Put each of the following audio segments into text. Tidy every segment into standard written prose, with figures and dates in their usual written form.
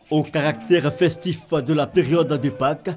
Au caractère festif de la période de Pâques,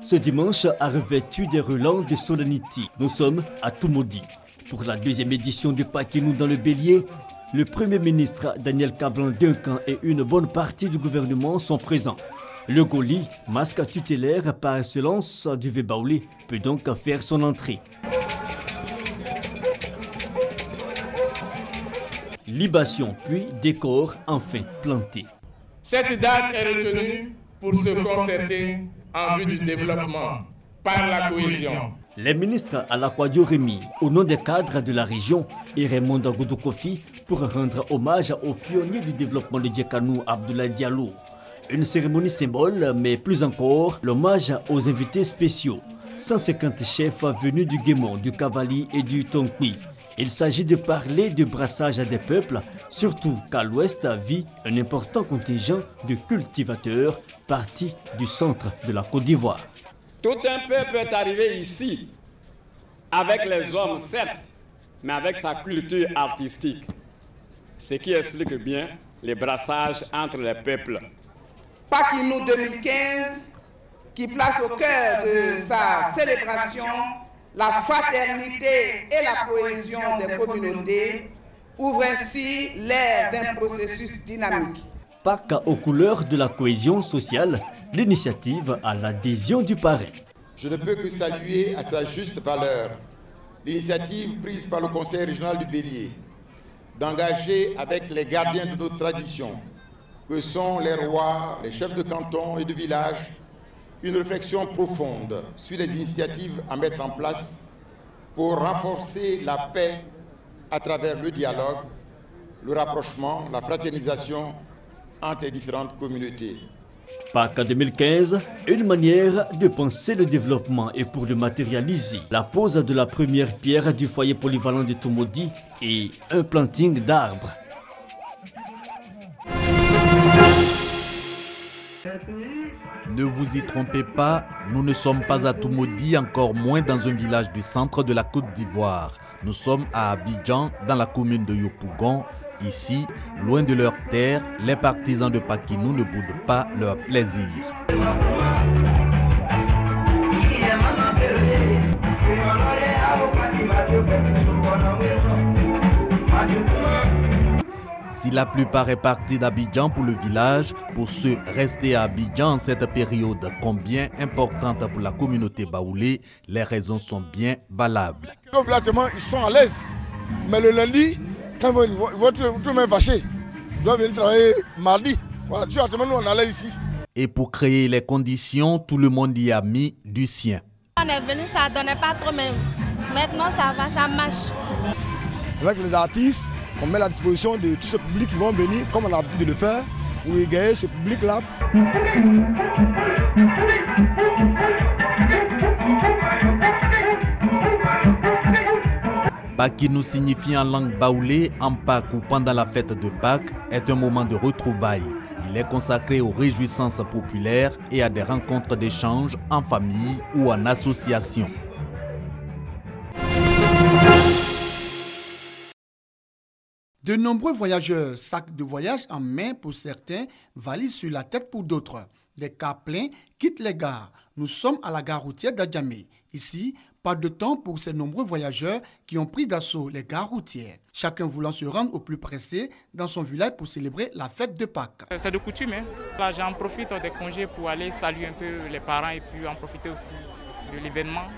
ce dimanche a revêtu des relents de solennité. Nous sommes à Toumoudi. Pour la deuxième édition du Paquinou dans le Bélier, le Premier ministre Daniel Kablan-Duncan et une bonne partie du gouvernement sont présents. Le Goli, masque tutélaire par excellence du Vébaoulé, peut donc faire son entrée. Libation puis décor enfin planté. Cette date est retenue pour se concerter en vue du développement par la cohésion. Les ministres Alakwadio Rémi, au nom des cadres de la région, et Raymond Goudou-Kofi pour rendre hommage au pionnier du développement de Djekanou, Abdoulaye Diallo. Une cérémonie symbole, mais plus encore, l'hommage aux invités spéciaux. 150 chefs venus du Guémon, du Cavali et du Tonkni. Il s'agit de parler du brassage des peuples, surtout qu'à l'ouest vit un important contingent de cultivateurs partis du centre de la Côte d'Ivoire. Tout un peuple est arrivé ici, avec les hommes certes, mais avec sa culture artistique. Ce qui explique bien les brassages entre les peuples. Paquinou 2015, qui place au cœur de sa célébration la fraternité et la cohésion des communautés, ouvre ainsi l'ère d'un processus dynamique. Pâques aux couleurs de la cohésion sociale, l'initiative à l'adhésion du parrain. Je ne peux que saluer à sa juste valeur l'initiative prise par le Conseil régional du Bélier d'engager avec les gardiens de notre tradition, que sont les rois, les chefs de canton et de village, une réflexion profonde sur les initiatives à mettre en place pour renforcer la paix à travers le dialogue, le rapprochement, la fraternisation entre les différentes communautés. Pâques 2015, une manière de penser le développement et pour le matérialiser. La pose de la première pierre du foyer polyvalent de Toumoudi et un planting d'arbres. Ne vous y trompez pas, nous ne sommes pas à Toumoudi, encore moins dans un village du centre de la Côte d'Ivoire. Nous sommes à Abidjan, dans la commune de Yopougon. Ici, loin de leur terre, les partisans de Paquinou ne boudent pas leur plaisir. Si la plupart est partie d'Abidjan pour le village, pour ceux restés à Abidjan en cette période combien importante pour la communauté baoulé, les raisons sont bien valables. Ils sont à l'aise, mais le lundi, quand ils vont tout le monde fâché, ils doivent venir travailler mardi. Voilà, nous on allait ici. Et pour créer les conditions, tout le monde y a mis du sien. On est venu, ça ne donnait pas trop, mais maintenant ça va, ça marche. Avec les artistes, on met à la disposition de tout ce public qui vont venir, comme on a l'habitude de le faire, pour égayer ce public-là. Paquinou signifie en langue baoulé, en Pâques ou pendant la fête de Pâques, est un moment de retrouvailles. Il est consacré aux réjouissances populaires et à des rencontres d'échange en famille ou en association. De nombreux voyageurs, sacs de voyage en main pour certains, valises sur la tête pour d'autres. Des cars pleins quittent les gares. Nous sommes à la gare routière d'Adjamé. Ici, pas de temps pour ces nombreux voyageurs qui ont pris d'assaut les gares routières. Chacun voulant se rendre au plus pressé dans son village pour célébrer la fête de Pâques. C'est de coutume. Là, j'en profite des congés pour aller saluer un peu les parents et puis en profiter aussi de l'événement,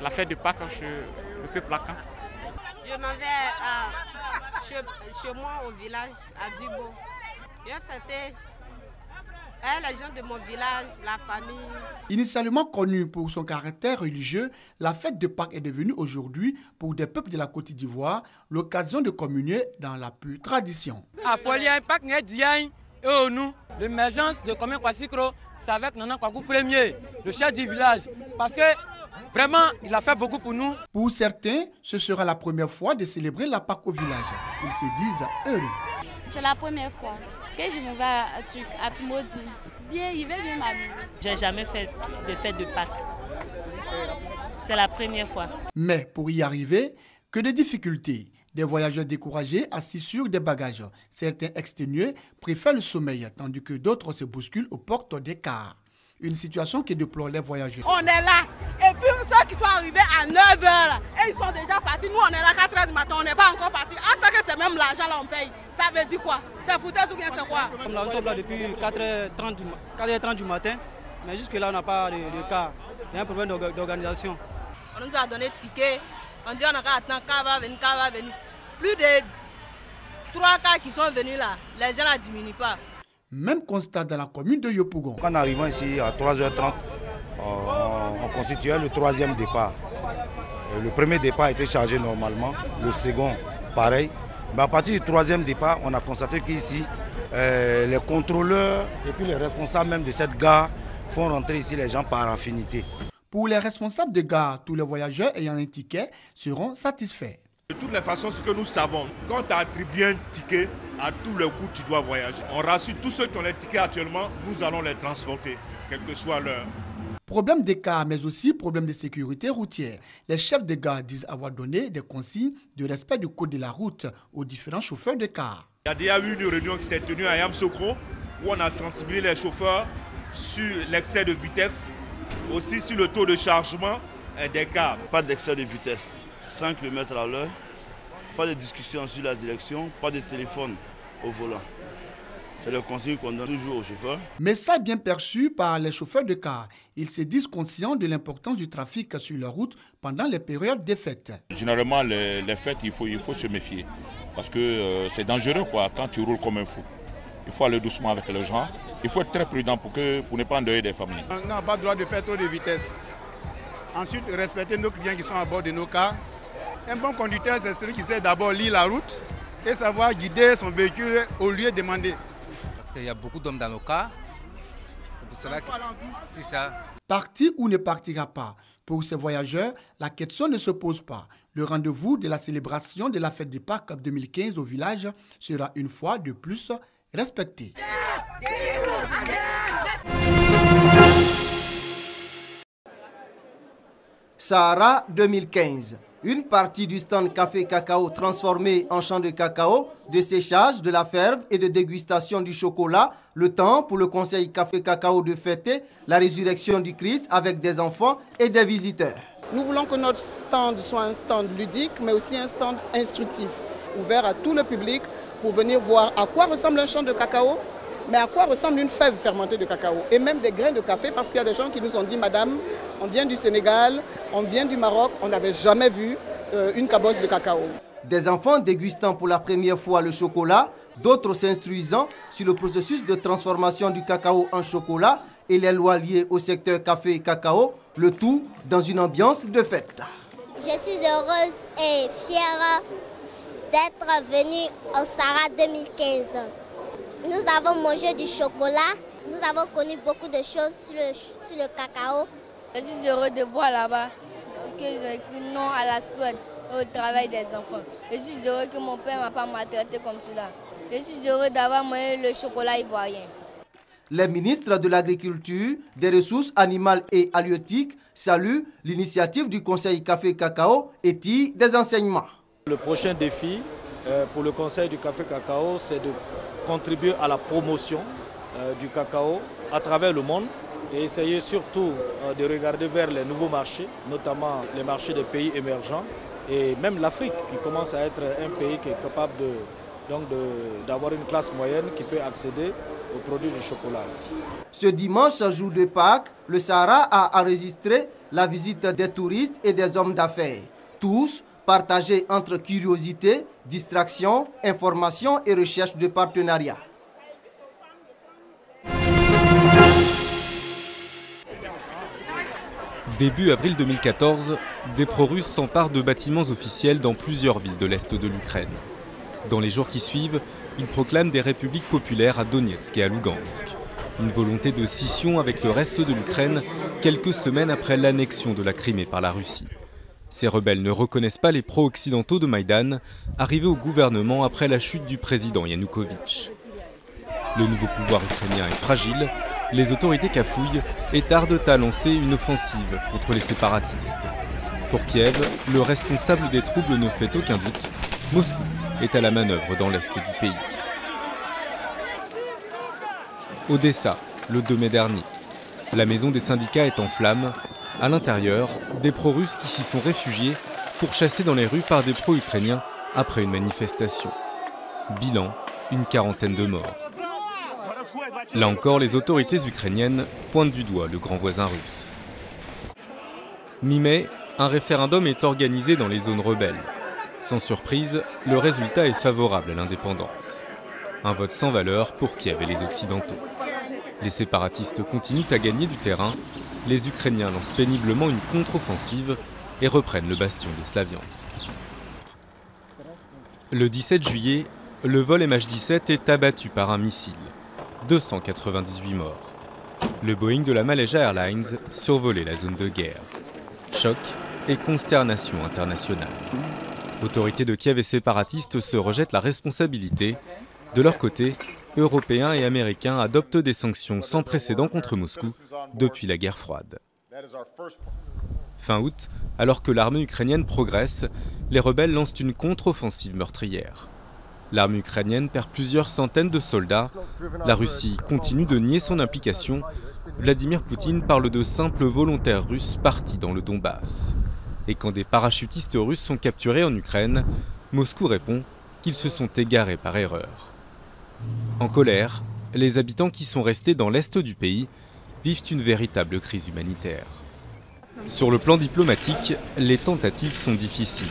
la fête de Pâques chez le peuple lacan. Je m'en vais chez moi au village, à Dubo. Je vais fêter les gens de mon village, la famille. Initialement connue pour son caractère religieux, la fête de Pâques est devenue aujourd'hui, pour des peuples de la Côte d'Ivoire, l'occasion de communier dans la pure tradition. L'émergence de Commun Kwassikro, c'est avec Nana Kwaku Premier, le chef du village. Parce que vraiment, il a fait beaucoup pour nous. Pour certains, ce sera la première fois de célébrer la Pâques au village. Ils se disent heureux. C'est la première fois que je me vais à Toumoudi. Bien, il va bien m'amuser. Je n'ai jamais fait de fête de Pâques. C'est la première fois. Mais pour y arriver, que de difficultés. Des voyageurs découragés assis sur des bagages. Certains exténués préfèrent le sommeil, tandis que d'autres se bousculent aux portes des cars. Une situation qui déplore les voyageurs. On est là. Et puis ceux qui sont arrivés à 9h, et ils sont déjà partis. Nous, on est là à 4h du matin, on n'est pas encore partis. En tant que c'est même l'argent là, on paye. Ça veut dire quoi? C'est foutaise ou bien c'est quoi? Nous sommes là depuis 4h30 du matin, mais jusque-là, on n'a pas de cas. Il y a un problème d'organisation. On nous a donné ticket. On dit on a qu'à attendre, quand va venir. Plus de 3 cas qui sont venus là, les gens ne diminuent pas. Même constat dans la commune de Yopougon. Quand nous arrivons ici à 3h30, on constituait le 3e départ. Le premier départ était chargé normalement, le second pareil. Mais à partir du 3e départ, on a constaté qu'ici, les contrôleurs et puis les responsables même de cette gare font rentrer ici les gens par affinité. Pour les responsables de gare, tous les voyageurs ayant un ticket seront satisfaits. De toutes les façons, ce que nous savons, quand tu as attribué un ticket, à tous les coups, tu dois voyager. On rassure tous ceux qui ont les tickets actuellement, nous allons les transporter, quelle que soit l'heure. Problème des cars, mais aussi problème de sécurité routière. Les chefs de gare disent avoir donné des consignes de respect du code de la route aux différents chauffeurs de cars. Il y a déjà eu une réunion qui s'est tenue à Yamsokro, où on a sensibilisé les chauffeurs sur l'excès de vitesse, aussi sur le taux de chargement des cars. Pas d'excès de vitesse, 5 km à l'heure, pas de discussion sur la direction, pas de téléphone au volant. C'est le conseil qu'on donne toujours aux chauffeurs. Message bien perçu par les chauffeurs de car. Ils se disent conscients de l'importance du trafic sur la route pendant les périodes des fêtes. Généralement, les fêtes, il faut se méfier. Parce que c'est dangereux quand tu roules comme un fou. Il faut aller doucement avec les gens. Il faut être très prudent pour ne pas endeuiller des familles. On n'a pas le droit de faire trop de vitesse. Ensuite, respecter nos clients qui sont à bord de nos cars. Un bon conducteur, c'est celui qui sait d'abord lire la route et savoir guider son véhicule au lieu demandé. Parce qu'il y a beaucoup d'hommes dans nos cars. C'est pour cela que c'est ça. Parti ou ne partira pas. Pour ces voyageurs, la question ne se pose pas. Le rendez-vous de la célébration de la fête des Pâques 2015 au village sera une fois de plus respecté. Sahara 2015. Une partie du stand café cacao transformé en champ de cacao, de séchage, de la ferve et de dégustation du chocolat. Le temps pour le conseil café cacao de fêter la résurrection du Christ avec des enfants et des visiteurs. Nous voulons que notre stand soit un stand ludique, mais aussi un stand instructif, ouvert à tout le public pour venir voir à quoi ressemble un champ de cacao, mais à quoi ressemble une fève fermentée de cacao et même des grains de café, parce qu'il y a des gens qui nous ont dit, madame, on vient du Sénégal, on vient du Maroc, on n'avait jamais vu une cabosse de cacao. Des enfants dégustant pour la première fois le chocolat, d'autres s'instruisant sur le processus de transformation du cacao en chocolat et les lois liées au secteur café et cacao, le tout dans une ambiance de fête. Je suis heureuse et fière d'être venue au Sahara 2015. Nous avons mangé du chocolat, nous avons connu beaucoup de choses sur le cacao. Je suis heureux de voir là-bas qu'ils ont écrit non à la sport au travail des enfants. Je suis heureux que mon père ne m'a pas maltraité comme cela. Je suis heureux d'avoir mangé le chocolat ivoirien. Les ministres de l'Agriculture, des Ressources animales et halieutiques saluent l'initiative du Conseil Café Cacao et tirent des enseignements. Le prochain défi pour le Conseil du Café Cacao, c'est de contribuer à la promotion du cacao à travers le monde et essayer surtout de regarder vers les nouveaux marchés, notamment les marchés des pays émergents et même l'Afrique qui commence à être un pays qui est capable d'avoir une classe moyenne qui peut accéder aux produits du chocolat. Ce dimanche, jour de Pâques, le Sahara a enregistré la visite des touristes et des hommes d'affaires. Tous partagés entre curiosité, distraction, information et recherche de partenariat. Début avril 2014, des pro-russes s'emparent de bâtiments officiels dans plusieurs villes de l'est de l'Ukraine. Dans les jours qui suivent, ils proclament des républiques populaires à Donetsk et à Lugansk. Une volonté de scission avec le reste de l'Ukraine, quelques semaines après l'annexion de la Crimée par la Russie. Ces rebelles ne reconnaissent pas les pro-occidentaux de Maïdan, arrivés au gouvernement après la chute du président Yanukovych. Le nouveau pouvoir ukrainien est fragile, les autorités cafouillent et tardent à lancer une offensive contre les séparatistes. Pour Kiev, le responsable des troubles ne fait aucun doute, Moscou est à la manœuvre dans l'est du pays. Odessa, le 2 mai dernier. La maison des syndicats est en flammes. À l'intérieur, des pro-russes qui s'y sont réfugiés pourchassés dans les rues par des pro-ukrainiens après une manifestation. Bilan, une quarantaine de morts. Là encore, les autorités ukrainiennes pointent du doigt le grand voisin russe. Mi-mai, un référendum est organisé dans les zones rebelles. Sans surprise, le résultat est favorable à l'indépendance. Un vote sans valeur pour Kiev et les Occidentaux. Les séparatistes continuent à gagner du terrain. Les Ukrainiens lancent péniblement une contre-offensive et reprennent le bastion de Slaviansk. Le 17 juillet, le vol MH17 est abattu par un missile. 298 morts. Le Boeing de la Malaysia Airlines survolait la zone de guerre. Choc et consternation internationale. Autorités de Kiev et séparatistes se rejettent la responsabilité. De leur côté, Européens et Américains adoptent des sanctions sans précédent contre Moscou depuis la guerre froide. Fin août, alors que l'armée ukrainienne progresse, les rebelles lancent une contre-offensive meurtrière. L'armée ukrainienne perd plusieurs centaines de soldats. La Russie continue de nier son implication. Vladimir Poutine parle de simples volontaires russes partis dans le Donbass. Et quand des parachutistes russes sont capturés en Ukraine, Moscou répond qu'ils se sont égarés par erreur. En colère, les habitants qui sont restés dans l'est du pays vivent une véritable crise humanitaire. Sur le plan diplomatique, les tentatives sont difficiles.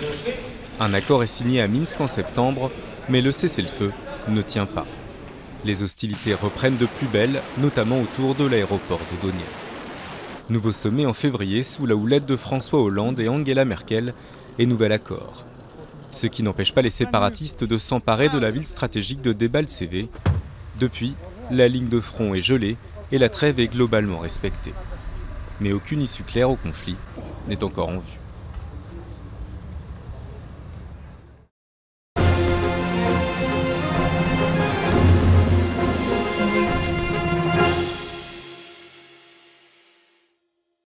Un accord est signé à Minsk en septembre, mais le cessez-le-feu ne tient pas. Les hostilités reprennent de plus belle, notamment autour de l'aéroport de Donetsk. Nouveau sommet en février sous la houlette de François Hollande et Angela Merkel et nouvel accord. Ce qui n'empêche pas les séparatistes de s'emparer de la ville stratégique de Debaltseve. Depuis, la ligne de front est gelée et la trêve est globalement respectée. Mais aucune issue claire au conflit n'est encore en vue.